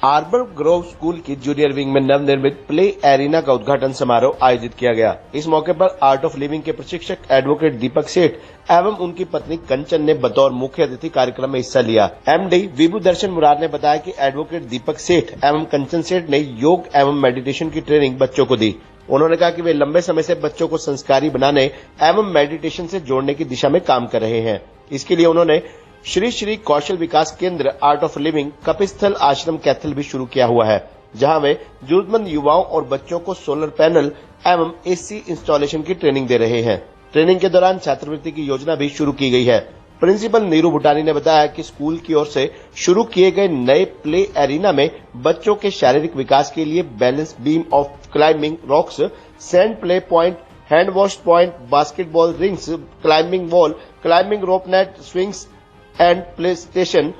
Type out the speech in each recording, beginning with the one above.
Arbor Grove school की junior wing में नवनिर्मित प्ले एरिना का उद्घाटन समारोह आयोजित किया गया। इस मौके पर आर्ट ऑफ लिविंग के प्रशिक्षक एडवोकेट दीपक सेठ एवं उनकी पत्नी कंचन ने बतौर मुख्य अतिथि कार्यक्रम में हिस्सा लिया। एमडी विभू दर्शन मुरार ने बताया कि एडवोकेट दीपक सेठ एवं कंचन सेठ ने योग एवं मेडिटेशन की ट्रेनिंग बच्चों को दी। उन्होंने कहा कि वे लंबे समय से बच्चों को संस्कारी बनाने एवं मेडिटेशन से जोड़ने की दिशा में काम कर रहे हैं। इसके लिए उन्होंने श्री श्री कौशल विकास केंद्र आर्ट ऑफ लिविंग कपिस्थल आश्रम कैथल भी शुरू किया हुआ है, जहां वे जरूरतमंद युवाओं और बच्चों को सोलर पैनल एवं एसी इंस्टॉलेशन की ट्रेनिंग दे रहे हैं। ट्रेनिंग के दौरान छात्रवृत्ति की योजना भी शुरू की गई है। प्रिंसिपल नीरू भूटानी ने बताया कि स्कूल की ओर से शुरू किए गए नए प्ले एरिना में बच्चों के शारीरिक विकास के लिए balance beam of climbing rocks, sand play point, hand wash point, basketball rings, climbing wall, climbing rope net, swings and play station,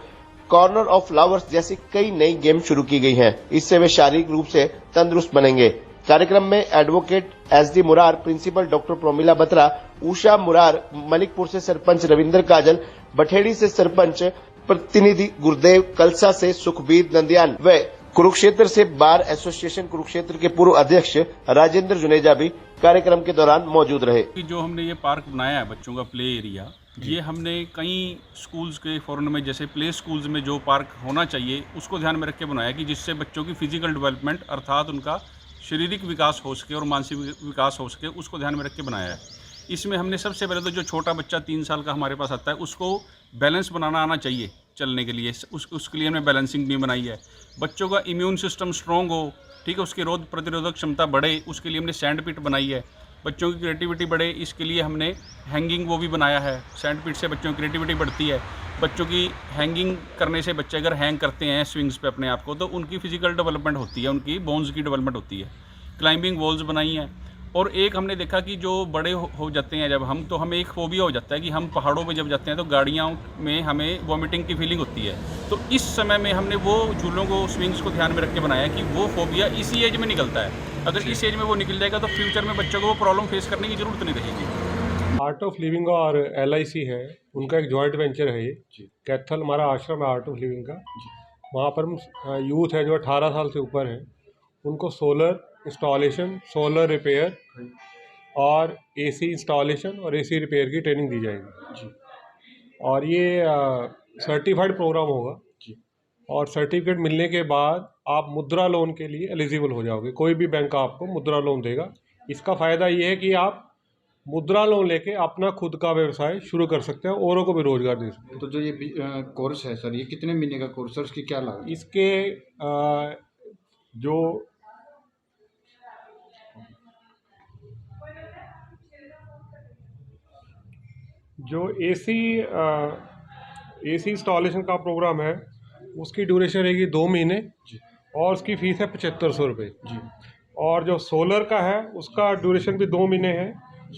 corner of flowers जैसी कई नई गेम शुरू की गई हैं। इससे वे शारीरिक रूप से तंदुरुस्त बनेंगे। कार्यक्रम में advocate SD Murar, principal doctor Promila Batra, Usha Murar, Malikpur से सरपंच रविंद्र काजल, बठेड़ी से सरपंच प्रतिनिधि गुरुदेव, कलसा से सुखबीर नंदियान व कुरुक्षेत्र से बार एसोसिएशन कुरुक्षेत्र के पूर्व अध्यक्ष राजेंद्र जुनेजा भी कार्यक्रम के दौरान मौजूद रहे। जो हमने ये पार्क बनाया है बच्चों का प्ले एरिया, ये हमने कई स्कूल्स के फॉरेन में जैसे प्ले स्कूल्स में जो पार्क होना चाहिए उसको ध्यान में रख के बनाया कि जिससे बच्चों की फिजिकल डेवलपमेंट अर्थात उनका शारीरिक विकास हो सके और मानसिक विकास हो सके, उसको ध्यान में रख के बनाया है। इसमें हमने सबसे पहले तो जो छोटा बच्चा 3 साल का हमारे पास आता है उसको बैलेंस बनाना आना चाहिए चलने के लिए, उसके लिए हमने बैलेंसिंग भी बनाई है। बच्चों का इम्यून सिस्टम स्ट्रॉन्ग हो, ठीक है, उसकी रोग प्रतिरोधक क्षमता बढ़े, उसके लिए हमने सैंड पिट बनाई है। बच्चों की क्रिएटिविटी बढ़े, इसके लिए हमने हैंगिंग वो भी बनाया है। सैंड पिट से बच्चों की क्रिएटिविटी बढ़ती है। बच्चों की हैंगिंग करने से बच्चे अगर हैंग करते हैं स्विंग्स पे अपने आप को, तो उनकी फिजिकल डेवलपमेंट होती है, उनकी बोन्स की डेवलपमेंट होती है। क्लाइंबिंग वॉल्स बनाई हैं। और एक हमने देखा कि जो बड़े हो जाते हैं जब हम, तो हमें एक फोबिया हो जाता है कि हम पहाड़ों पे जब जाते हैं तो गाड़ियों में हमें वॉमिटिंग की फीलिंग होती है। तो इस समय में हमने वो झूलों को, स्विंग्स को ध्यान में रख के बनाया कि वो फोबिया इसी एज में निकलता है। अगर इस एज में वो निकल जाएगा तो फ्यूचर में बच्चों को वो प्रॉब्लम फेस करने की जरूरत नहीं रहेगी। आर्ट ऑफ लिविंग और LIC है, उनका एक जॉइंट वेंचर है ये। कैथल हमारा आश्रम है आर्ट ऑफ लिविंग का। वहाँ पर हम यूथ है जो 18 साल से ऊपर है, उनको सोलर इंस्टॉलेशन, सोलर रिपेयर और AC इंस्टॉलेशन और AC रिपेयर की ट्रेनिंग दी जाएगी। और ये सर्टिफाइड प्रोग्राम होगा और सर्टिफिकेट मिलने के बाद आप मुद्रा लोन के लिए एलिजिबल हो जाओगे। कोई भी बैंक आपको मुद्रा लोन देगा। इसका फ़ायदा ये है कि आप मुद्रा लोन लेके अपना खुद का व्यवसाय शुरू कर सकते हैं, औरों को भी रोजगार दे सकते हैं। तो जो ये कोर्स है सर, ये कितने महीने का कोर्स है, उसकी क्या लागत? इसके जो AC इंस्टॉलेशन का प्रोग्राम है उसकी ड्यूरेशन रहेगी 2 महीने और उसकी फ़ीस है 7500 रुपये जी। और जो सोलर का है उसका ड्यूरेशन भी 2 महीने है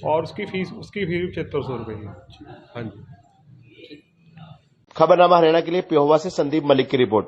और उसकी फीस 7500 रुपये है। हाँ जी। खबरनामा हरियाणा के लिए पेहोवा से संदीप मलिक की रिपोर्ट।